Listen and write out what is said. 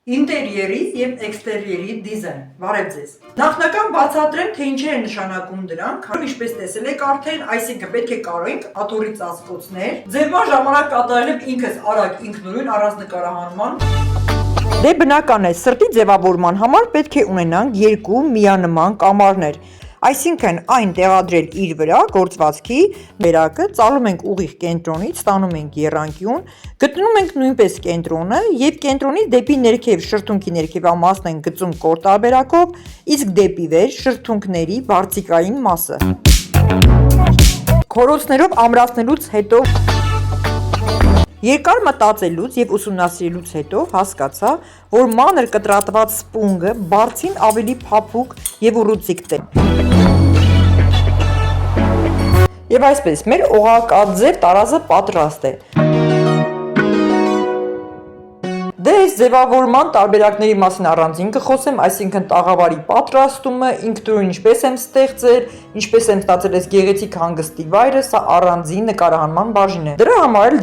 Ինտերիերի և էքստերիերի դիզայն։ Բարև ձեզ։ Նախնական բացատրեմ, թե ինչեր է նշանակում դրանք, ինչպես տեսել եք արդեն, այսինքն պետք է կարենք աթոռի ծածկոցներ, ձևման ժամանակ կատարել եմ ինքս արագ ինքնուրույն առանց նկարահանման։ Դե բնական է, սրտի ձևավորման համար պետք է ունենանք երկու միանման կամարներ, այսինքն այն տեղադրել իր վրա գործվածքի վերակը ծալում ենք ուղիղ կենտրոնից, ստանում ենք եռանկյուն, գտնում ենք նույնպես կենտրոնը և կենտրոնից դեպի ներքև շրթունքի ներքևամասն ենք գծում կոր տարբերակով, իսկ դեպի վեր շրթունքների բարձիկային մասը։ Քորոցներով ամրացնելուց հետո երկար մտածելուց և ուսումնասիրելուց հետո հասկացա, որ մանր կտրատված սպունգը բարձին ավելի փափուկ և ուռուցիկ է։ Եվ այսպես, մեր օղակաձև տարազը պատրաստ է։ Դե այս ձևավորման տարբերակների մասին առանձին կխոսեմ, այսինքն տաղավարի պատրաստումը, ինքնուրույն ինչպես եմ ստեղծել, ինչպես եմ ստացել այս գեղեցիկ հանգստի վայրը, սա առանձին նկարահանման բաժին է։ Դրա համար էլ